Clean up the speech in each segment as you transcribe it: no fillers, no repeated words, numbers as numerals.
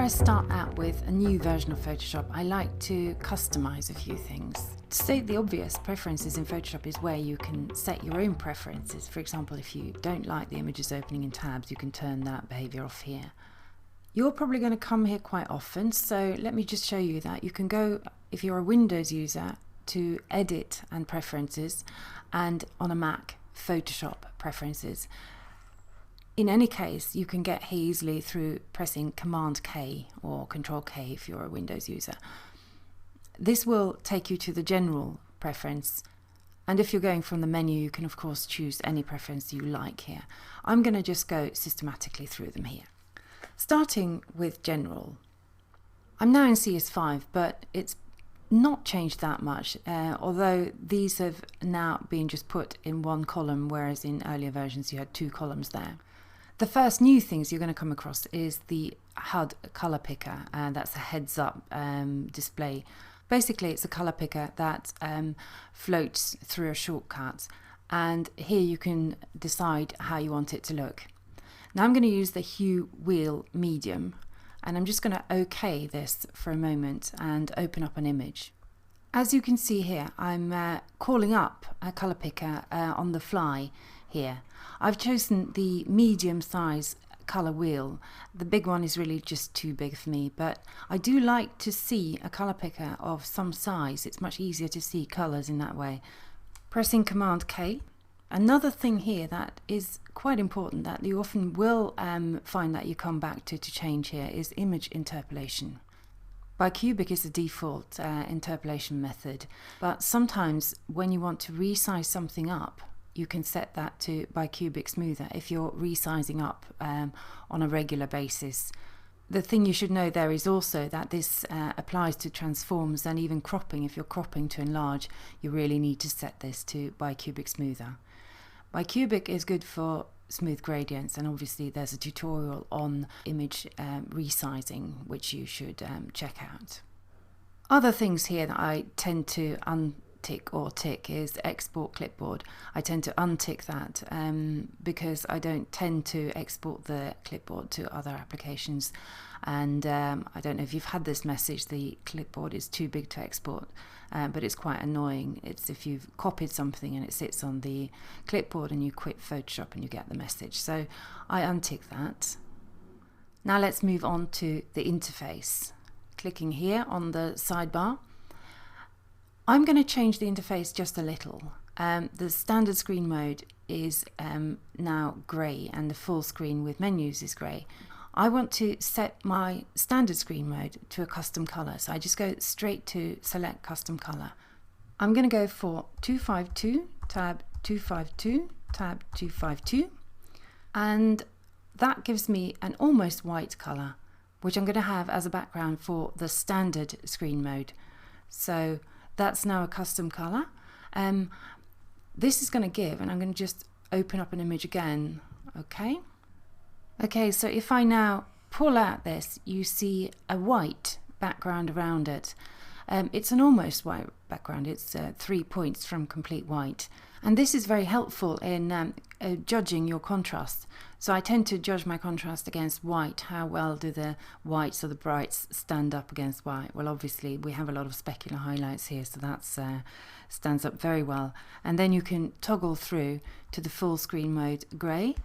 I start out with a new version of Photoshop, I like to customize a few things. To state the obvious, preferences in Photoshop is where you can set your own preferences. For example, if you don't like the images opening in tabs, you can turn that behavior off here. You're probably going to come here quite often, so let me just show you that. You can go, if you're a Windows user, to Edit and Preferences, and on a Mac, Photoshop Preferences. In any case, you can get here easily through pressing Command K or Control K if you're a Windows user. This will take you to the general preference, and if you're going from the menu, you can of course choose any preference you like here. I'm going to just go systematically through them here. Starting with general. I'm now in CS5, but it's not changed that much, although these have now been just put in one column, whereas in earlier versions you had two columns there. The first new things you're going to come across is the HUD color picker, and that's a heads up display. Basically it's a color picker that floats through a shortcut, and here you can decide how you want it to look. Now I'm going to use the hue wheel medium, and I'm just going to OK this for a moment and open up an image. As you can see here, I'm calling up a color picker on the fly here. I've chosen the medium size color wheel. The big one is really just too big for me, but I do like to see a color picker of some size. It's much easier to see colors in that way. Pressing Command K. Another thing here that is quite important that you often will find that you come back to change here is image interpolation. Bicubic is the default interpolation method, but sometimes when you want to resize something up, you can set that to bicubic smoother if you're resizing up on a regular basis. The thing you should know there is also that this applies to transforms and even cropping. If you're cropping to enlarge, you really need to set this to bicubic smoother. Bicubic is good for smooth gradients, and obviously there's a tutorial on image resizing which you should check out. Other things here that I tend to untick or tick is export clipboard. I tend to untick that because I don't tend to export the clipboard to other applications, and I don't know if you've had this message, the clipboard is too big to export, but it's quite annoying. It's if you've copied something and it sits on the clipboard and you quit Photoshop and you get the message. So I untick that. Now let's move on to the interface. Clicking here on the sidebar, I'm going to change the interface just a little. The standard screen mode is now grey, and the full screen with menus is grey. I want to set my standard screen mode to a custom colour, so I just go straight to select custom colour. I'm going to go for 252, tab 252, tab 252, and that gives me an almost white colour, which I'm going to have as a background for the standard screen mode. So that's now a custom colour. This is going to give, and I'm going to just open up an image again. Okay, so if I now pull out this, you see a white background around it. It's an almost white background. It's 3 points from complete white, and this is very helpful in judging your contrast. So I tend to judge my contrast against white. How well do the whites or the brights stand up against white? Well, obviously we have a lot of specular highlights here, so that stands up very well. And then you can toggle through to the full screen mode grey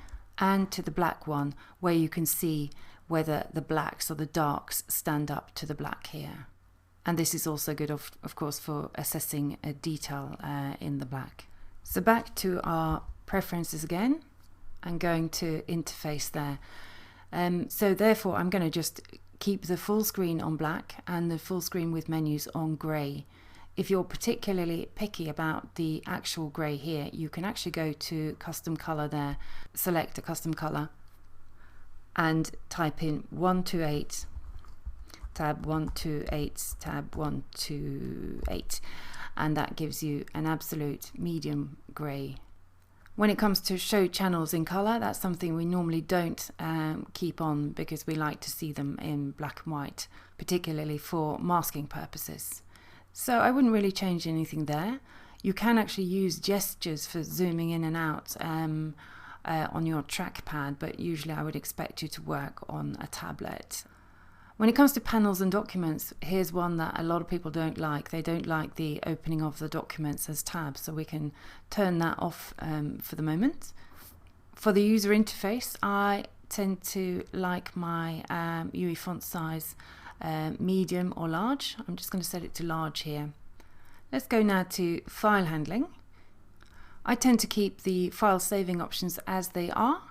and to the black one, where you can see whether the blacks or the darks stand up to the black here. And this is also good, of course, for assessing a detail in the black. So back to our preferences again, and going to interface there. So therefore I'm going to just keep the full screen on black and the full screen with menus on grey. If you're particularly picky about the actual grey here, you can actually go to custom colour there, select a custom colour and type in 128, tab 128, tab 128, and that gives you an absolute medium grey. When it comes to show channels in colour, that's something we normally don't keep on because we like to see them in black and white, particularly for masking purposes. So I wouldn't really change anything there. You can actually use gestures for zooming in and out on your trackpad, but usually I would expect you to work on a tablet. When it comes to panels and documents, here's one that a lot of people don't like. They don't like the opening of the documents as tabs, so we can turn that off for the moment. For the user interface, I tend to like my UE font size medium or large. I'm just going to set it to large here. Let's go now to file handling. I tend to keep the file saving options as they are.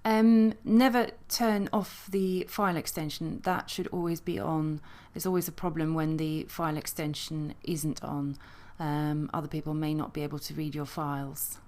Never turn off the file extension. That should always be on. There's always a problem when the file extension isn't on. Other people may not be able to read your files.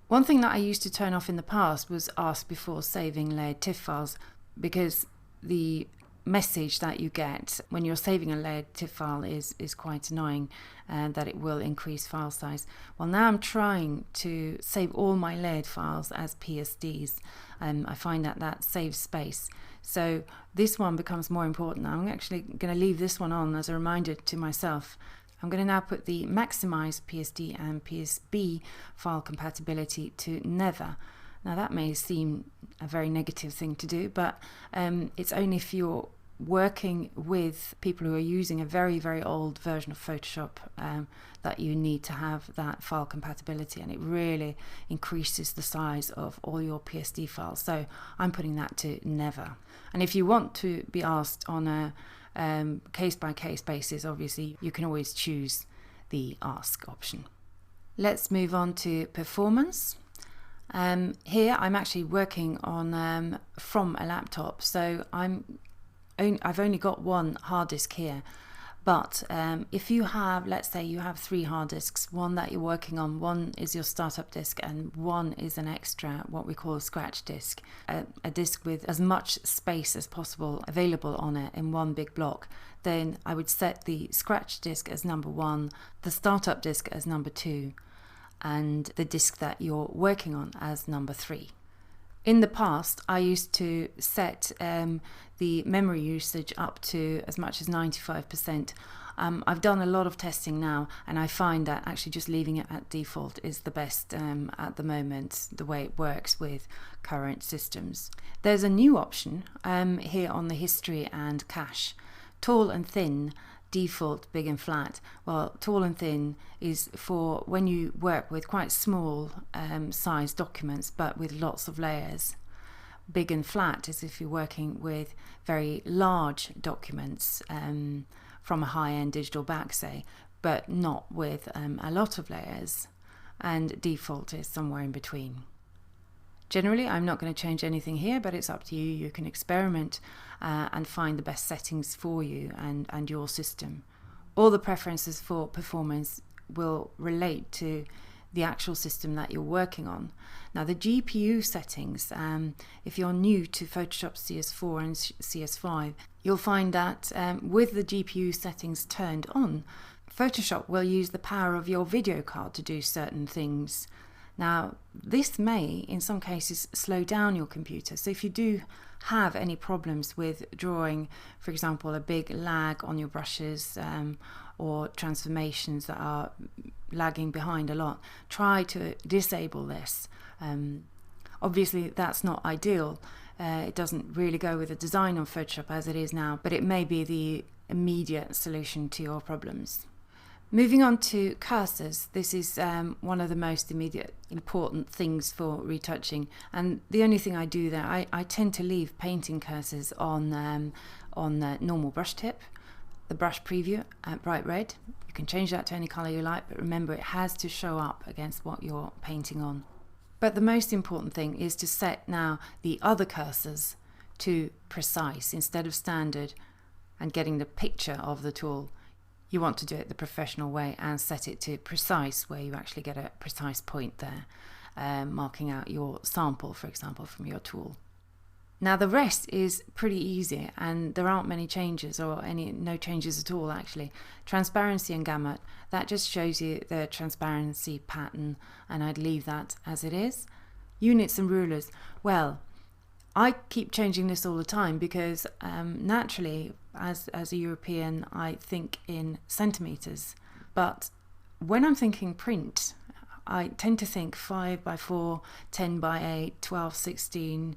One thing that I used to turn off in the past was ask before saving layered TIFF files, because the message that you get when you're saving a layered TIFF file is quite annoying, that it will increase file size. Well, now I'm trying to save all my layered files as PSDs. I find that saves space. So this one becomes more important. I'm actually going to leave this one on as a reminder to myself. I'm going to now put the maximize PSD and PSB file compatibility to never. Now that may seem a very negative thing to do, but it's only if you're working with people who are using a very, very old version of Photoshop that you need to have that file compatibility, and it really increases the size of all your PSD files. So I'm putting that to never. And if you want to be asked on a case-by-case basis, obviously you can always choose the ask option. Let's move on to performance. Here I'm actually working on from a laptop, so I've only got one hard disk here, but if you have, let's say you have 3 hard disks, one that you're working on, one is your startup disk, and one is an extra, what we call a scratch disk, a disk with as much space as possible available on it in one big block, then I would set the scratch disk as number 1, the startup disk as number 2, and the disk that you're working on as number 3. In the past, I used to set the memory usage up to as much as 95%. I've done a lot of testing now, and I find that actually just leaving it at default is the best at the moment, the way it works with current systems. There's a new option here on the history and cache, tall and thin, default, big and flat. Well, tall and thin is for when you work with quite small size documents but with lots of layers. Big and flat is if you're working with very large documents from a high-end digital back, say, but not with a lot of layers. And default is somewhere in between. Generally, I'm not going to change anything here, but it's up to you. You can experiment and find the best settings for you and your system. All the preferences for performance will relate to the actual system that you're working on. Now, the GPU settings, if you're new to Photoshop CS4 and CS5, you'll find that with the GPU settings turned on, Photoshop will use the power of your video card to do certain things. Now, this may, in some cases, slow down your computer. So if you do have any problems with drawing, for example, a big lag on your brushes or transformations that are lagging behind a lot, try to disable this. Obviously, that's not ideal. It doesn't really go with the design of Photoshop as it is now, but it may be the immediate solution to your problems. Moving on to cursors, this is one of the most immediate important things for retouching, and the only thing I do there, I tend to leave painting cursors on the normal brush tip, the brush preview at bright red. You can change that to any colour you like, but remember it has to show up against what you're painting on. But the most important thing is to set now the other cursors to precise instead of standard and getting the picture of the tool. You want to do it the professional way and set it to precise, where you actually get a precise point there, marking out your sample, for example, from your tool. Now the rest is pretty easy, and there aren't many changes, or no changes at all actually. Transparency and gamut, that just shows you the transparency pattern, and I'd leave that as it is. Units and rulers, well, I keep changing this all the time because naturally, as a European, I think in centimetres. But when I'm thinking print, I tend to think 5x4, 10x8, 12, 16,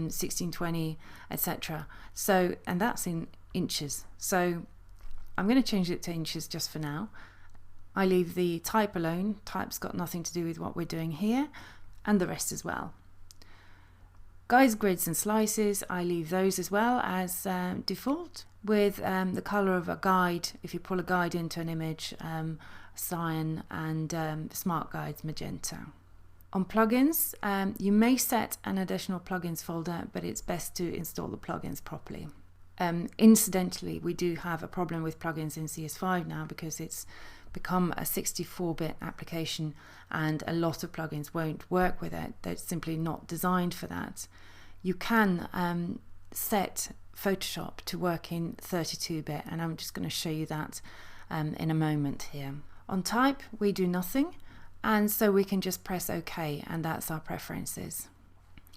16, 20, etc. So, and that's in inches. So I'm going to change it to inches just for now. I leave the type alone. Type's got nothing to do with what we're doing here, and the rest as well. Guides, grids and slices, I leave those as well as default, with the colour of a guide. If you pull a guide into an image, cyan, and smart guides magenta. On plugins, you may set an additional plugins folder, but it's best to install the plugins properly. Incidentally, we do have a problem with plugins in CS5 now because it's become a 64-bit application and a lot of plugins won't work with it. They're simply not designed for that. You can set Photoshop to work in 32-bit, and I'm just going to show you that in a moment here. On type, we do nothing, and so we can just press OK, and that's our preferences.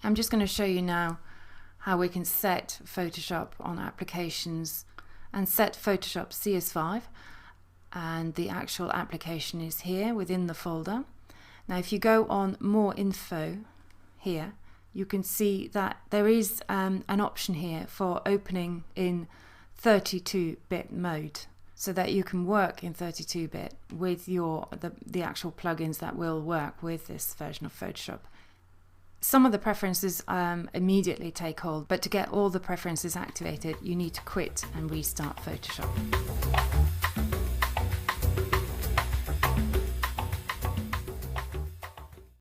I'm just going to show you now how we can set Photoshop on applications and set Photoshop CS5, and the actual application is here within the folder. Now if you go on more info here, you can see that there is an option here for opening in 32-bit mode, so that you can work in 32-bit with the actual plugins that will work with this version of Photoshop. Some of the preferences immediately take hold, but to get all the preferences activated, you need to quit and restart Photoshop.